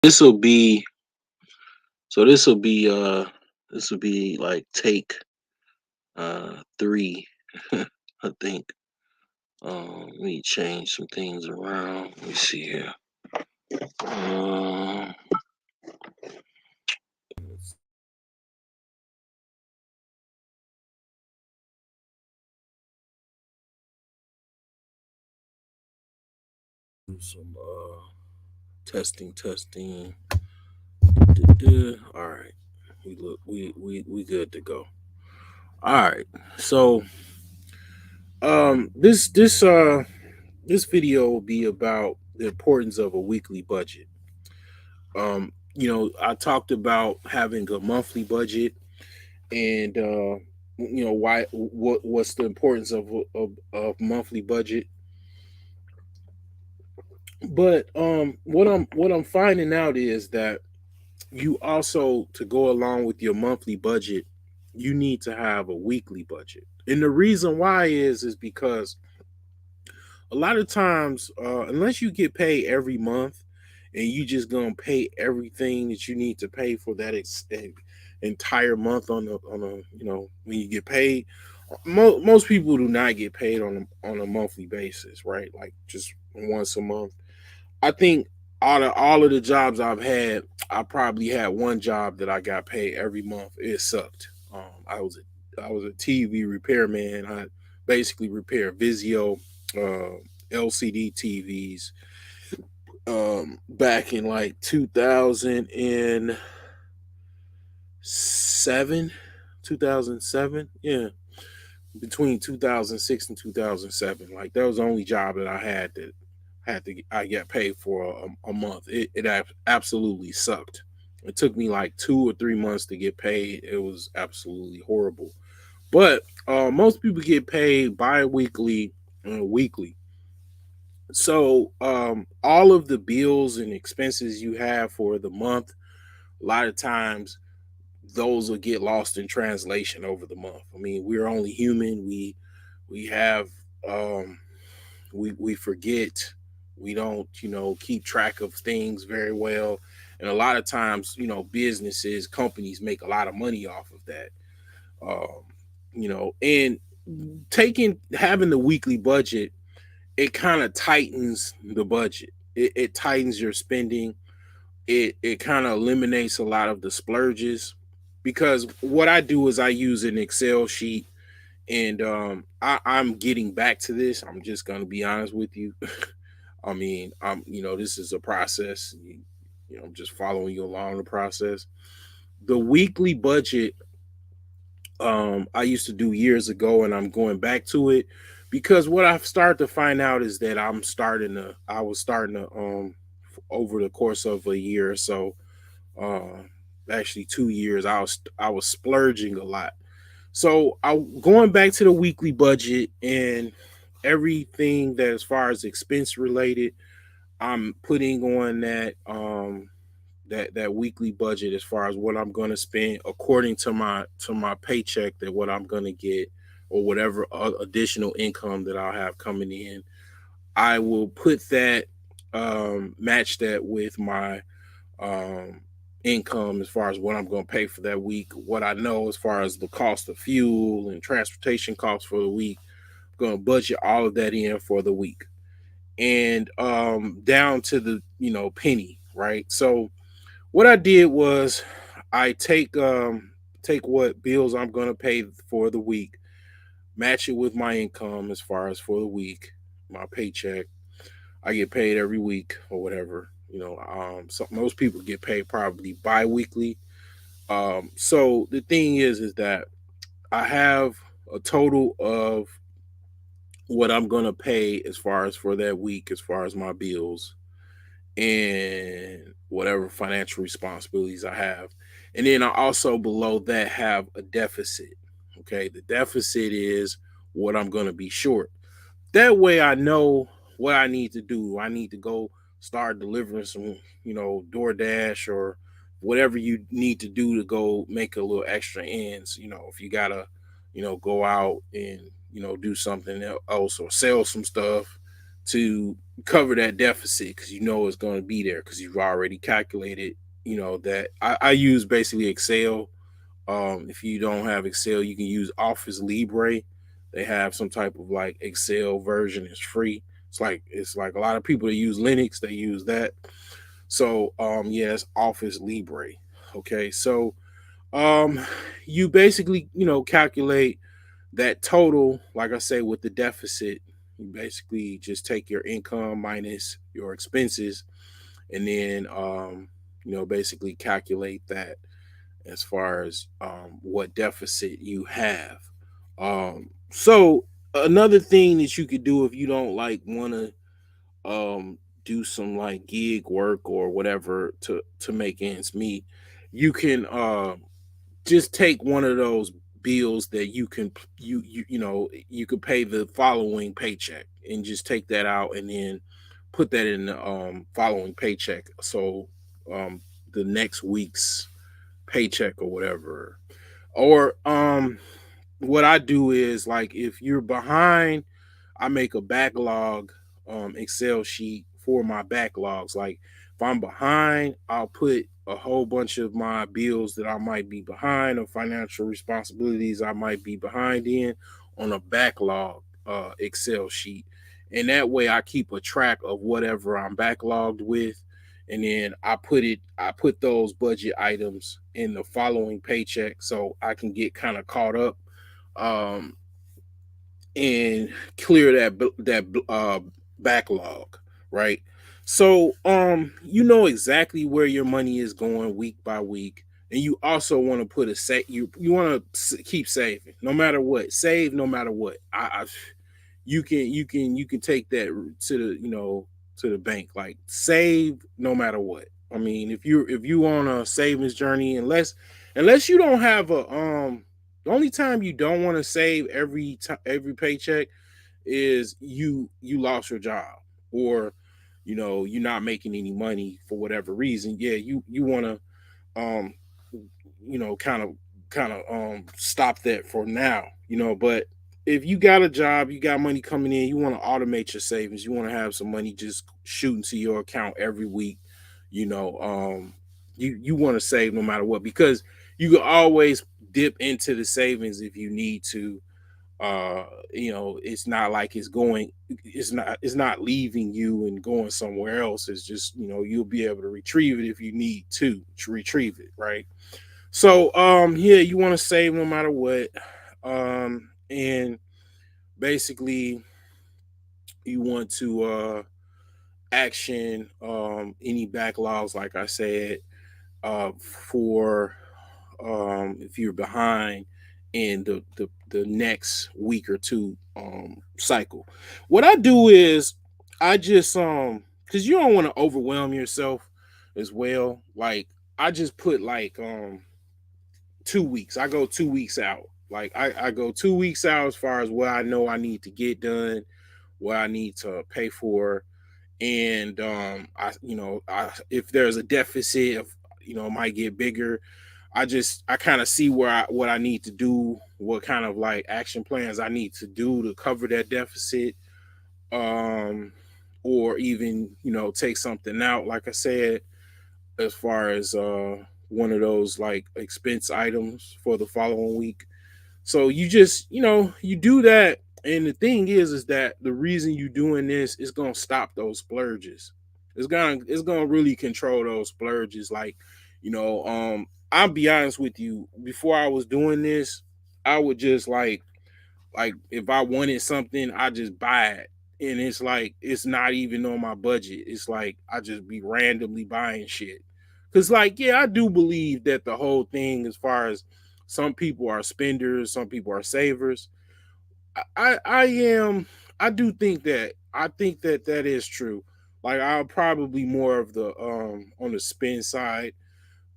This will be this will be like take 3, I think. Let me change some things around. Let me see here. Um, let's do some testing. All right. We good to go. All right. So this video will be about the importance of a weekly budget. I talked about having a monthly budget and what's the importance of monthly budget. But what I'm finding out is that you also, to go along with your monthly budget, you need to have a weekly budget. And the reason why is because a lot of times, unless you get paid every month and you just gonna pay everything that you need to pay for that entire month on a when you get paid. Most people do not get paid on a monthly basis, right? Like just once a month. I think all of the jobs I've had, I probably had one job that I got paid every month. It sucked. I was a TV repairman. I basically repair Vizio, LCD TVs. Back in like 2007, yeah, between 2006 and 2007. Like that was the only job that I had to I get paid for a month. It absolutely sucked. It took me like 2 or 3 months to get paid. It was absolutely horrible. But most people get paid bi-weekly and weekly. So all of the bills and expenses you have for the month, a lot of times those will get lost in translation over the month. I mean, we're only human. We have um, we forget. We don't keep track of things very well, and a lot of times businesses, companies make a lot of money off of that. Um, and taking having the weekly budget, it kind of tightens the budget. It tightens your spending. It kind of eliminates a lot of the splurges, because what I do is I use an Excel sheet, and I'm getting back to this. I'm just gonna be honest with you. I mean, this is a process. I'm just following you along the process. The weekly budget, I used to do years ago, and I'm going back to it because what I've started to find out is that I was starting to over the course of a year or so, uh, actually 2 years, I was splurging a lot. So I going back to the weekly budget, and everything that as far as expense related, I'm putting on that weekly budget as far as what I'm going to spend according to my paycheck, that what I'm going to get, or whatever additional income that I'll have coming in. I will put that, match that with my um income as far as what I'm going to pay for that week, what I know as far as the cost of fuel and transportation costs for the week. I'm going to budget all of that in for the week, and down to the penny, right? So what I did was I take what bills I'm going to pay for the week, match it with my income as far as for the week, my paycheck. I get paid every week or whatever. So most people get paid probably bi-weekly. So the thing is that I have a total of what I'm gonna pay as far as for that week, as far as my bills and whatever financial responsibilities I have. And then I also below that have a deficit. Okay. The deficit is what I'm gonna be short. That way I know what I need to do. I need to go start delivering some, DoorDash or whatever you need to do to go make a little extra ends. If you gotta, go out and, do something else or sell some stuff to cover that deficit because you know it's going to be there because you've already calculated. That I use basically Excel. If you don't have Excel, you can use Office Libre. They have some type of like Excel version. It's free. It's like a lot of people that use Linux, they use that. So yeah, it's Office Libre. Okay, so um you basically calculate that total, like I say, with the deficit. You basically just take your income minus your expenses, and then basically calculate that as far as what deficit you have. So another thing that you could do if you don't like want to do some like gig work or whatever to make ends meet, you can just take one of those bills that you could pay the following paycheck, and just take that out and then put that in the following paycheck. So um the next week's paycheck or whatever. Or what I do is, like, if you're behind, I make a backlog Excel sheet for my backlogs. Like, if I'm behind, I'll put a whole bunch of my bills that I might be behind, or financial responsibilities I might be behind in, on a backlog Excel sheet. And that way I keep a track of whatever I'm backlogged with. And then I put those budget items in the following paycheck so I can get kind of caught up, um, and clear that backlog, right? So you know exactly where your money is going week by week, and you also want to put a set. You want to keep saving no matter what. Save no matter what. You can take that to the bank. Like, save no matter what. I mean, if you on a savings journey, unless you don't have a the only time you don't want to save every paycheck is you lost your job, or you're not making any money for whatever reason. Yeah, you want to um kind of stop that for now. But if you got a job, you got money coming in, you want to automate your savings, you want to have some money just shooting to your account every week. you know um you want to save no matter what, because you can always dip into the savings if you need to. It's not like it's not leaving you and going somewhere else. It's just, you'll be able to retrieve it if you need to retrieve it, right? So yeah, you want to save no matter what. And basically you want to action any backlogs, like I said, for if you're behind in the next week or two cycle. What I do is, I just because you don't want to overwhelm yourself as well. Like, I just put like 2 weeks. I go 2 weeks out. Like, I go 2 weeks out as far as what I know I need to get done, what I need to pay for. And if there's a deficit, of it might get bigger. I kind of see what I need to do, what kind of like action plans I need to do to cover that deficit, um, or even take something out. Like I said, as far as one of those like expense items for the following week. So you just, you do that. And the thing is that the reason you doing this is gonna stop those splurges. It's gonna really control those splurges. Like, I'll be honest with you. Before I was doing this, I would just like if I wanted something, I just buy it. And it's like it's not even on my budget. It's like I just be randomly buying shit. Cause, like, yeah, I do believe that the whole thing, as far as some people are spenders, some people are savers. I am I do think that that is true. Like, I'll probably more of the on the spend side.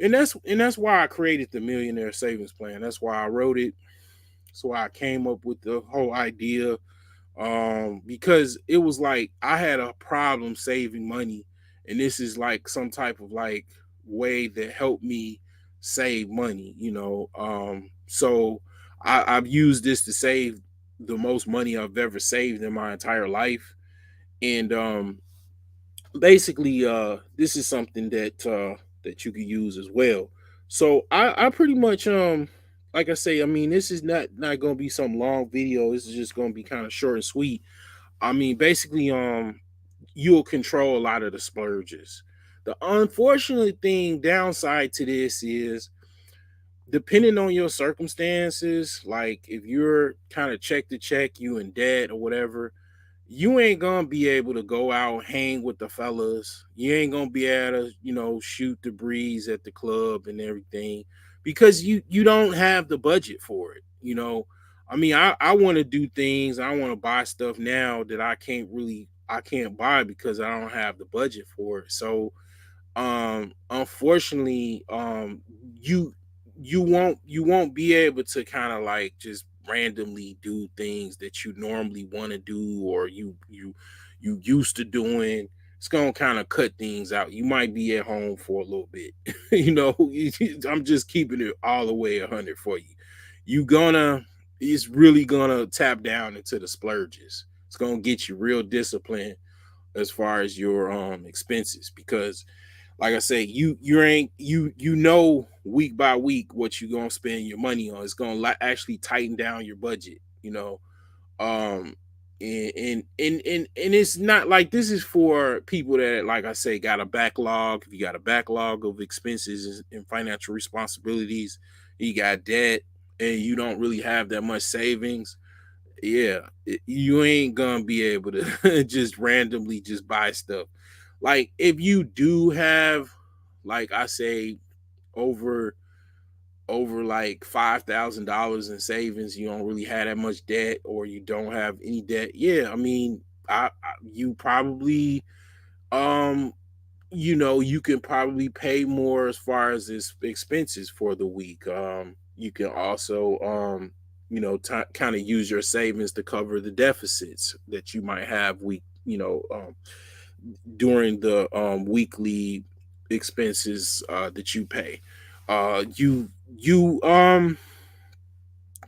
And that's why I created the Millionaire Savings Plan. That's why I wrote it. That's why I came up with the whole idea. Because it was like I had a problem saving money, and this is like some type of like way that helped me save money. So I've used this to save the most money I've ever saved in my entire life. And basically this is something that you could use as well. So I pretty much like I say, I mean, this is not going to be some long video. This is just going to be kind of short and sweet. I mean, basically you'll control a lot of the splurges. The unfortunate thing downside to this is, depending on your circumstances, like if you're kind of check to check, you in debt or whatever, you ain't gonna be able to go out hang with the fellas. You ain't gonna be able to, shoot the breeze at the club and everything, because you don't have the budget for it. I mean, I want to do things. I want to buy stuff now that I can't buy because I don't have the budget for it. So unfortunately, you you won't be able to kind of like just randomly do things that you normally want to do, or you used to doing. It's gonna kind of cut things out. You might be at home for a little bit. I'm just keeping it all the way 100 for you. You gonna It's really gonna tap down into the splurges. It's gonna get you real disciplined as far as your expenses, because like I say, you ain't you know week by week what you're gonna spend your money on. It's gonna actually tighten down your budget. Um, and it's not like this is for people that, like I say, got a backlog. If you got a backlog of expenses and financial responsibilities, you got debt, and you don't really have that much savings. Yeah, you ain't gonna be able to just randomly just buy stuff. Like if you do have, like I say, over like $5,000 in savings, you don't really have that much debt, or you don't have any debt. Yeah, I mean, you probably um you can probably pay more as far as this expenses for the week. You can also kind of use your savings to cover the deficits that you might have during the weekly expenses that you pay. You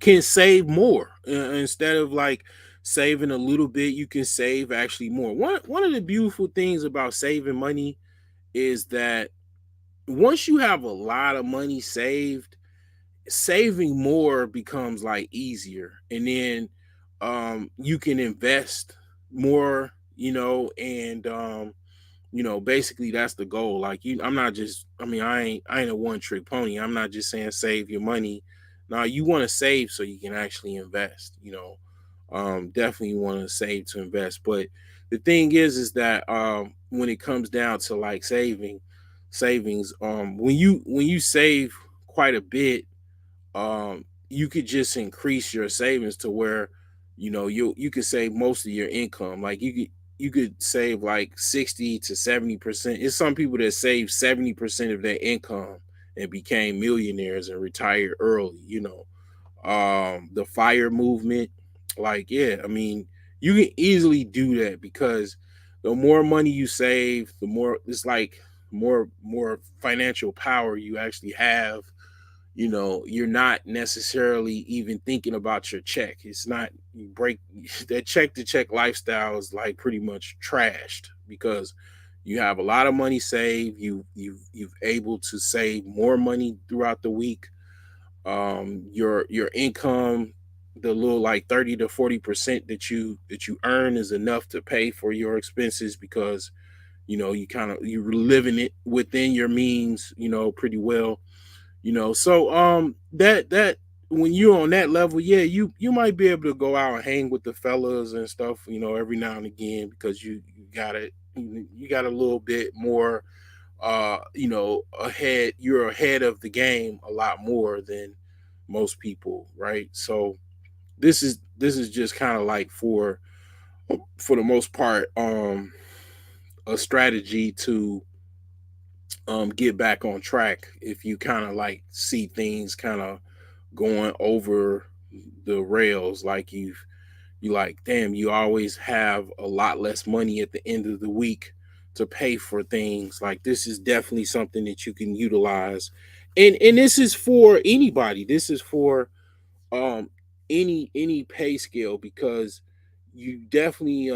can save more. Instead of like saving a little bit, you can save actually more. One of the beautiful things about saving money is that once you have a lot of money saved, saving more becomes like easier, and then you can invest more, and basically that's the goal. Like, I'm not just, I mean, I ain't a one trick pony. I'm not just saying save your money. Now you want to save so you can actually invest. Definitely want to save to invest. But the thing is that when it comes down to like savings, when you save quite a bit, you could just increase your savings to where you could save most of your income. Like you could save like 60 to 70%. It's some people that save 70% of their income and became millionaires and retired early. The fire movement, like, yeah, I mean, you can easily do that, because the more money you save, the more it's like more financial power you actually have. You're not necessarily even thinking about your check. It's not, you break that check to check lifestyle is like pretty much trashed, because you have a lot of money saved. You've able to save more money throughout the week. Your income, the little like 30 to 40% that you earn, is enough to pay for your expenses, because you're living it within your means, pretty well. So that when you're on that level, yeah, you might be able to go out and hang with the fellas and stuff, every now and again, because you got a little bit more ahead. You're ahead of the game a lot more than most people, right? So this is just kind of like, for the most part, a strategy to get back on track if you kind of like see things kind of going over the rails. Like you like, damn, you always have a lot less money at the end of the week to pay for things. Like, this is definitely something that you can utilize. And this is for anybody. This is for um any pay scale, because you definitely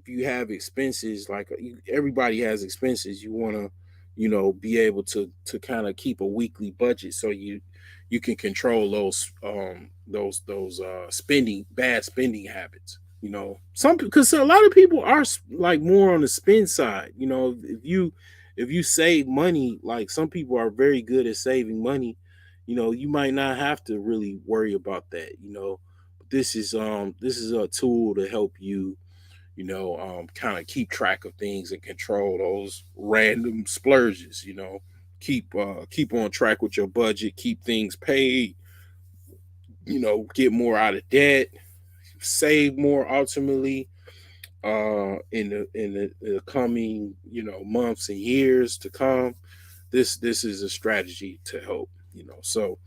if you have expenses, like everybody has expenses, you want to, you know, be able to kind of keep a weekly budget so you can control those spending bad spending habits. You know, some because a lot of people are like more on the spend side. You know, if you save money, like some people are very good at saving money. You know, you might not have to really worry about that. You know, this is a tool to help you, you know, kind of keep track of things and control those random splurges. You know, keep on track with your budget, keep things paid. You know, get more out of debt, save more ultimately in the coming, you know, months and years to come. This is a strategy to help. You know, so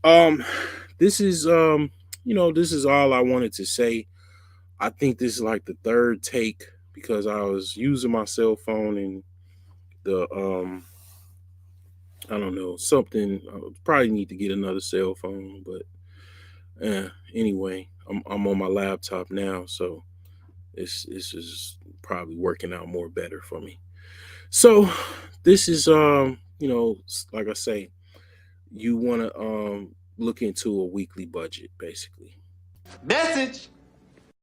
um, this is you know, this is all I wanted to say. I think this is like the third take because I was using my cell phone and the I don't know, something. I probably need to get another cell phone, but anyway, I'm on my laptop now, so this is probably working out more better for me. So this is you know, like I say, you want to look into a weekly budget basically. Message.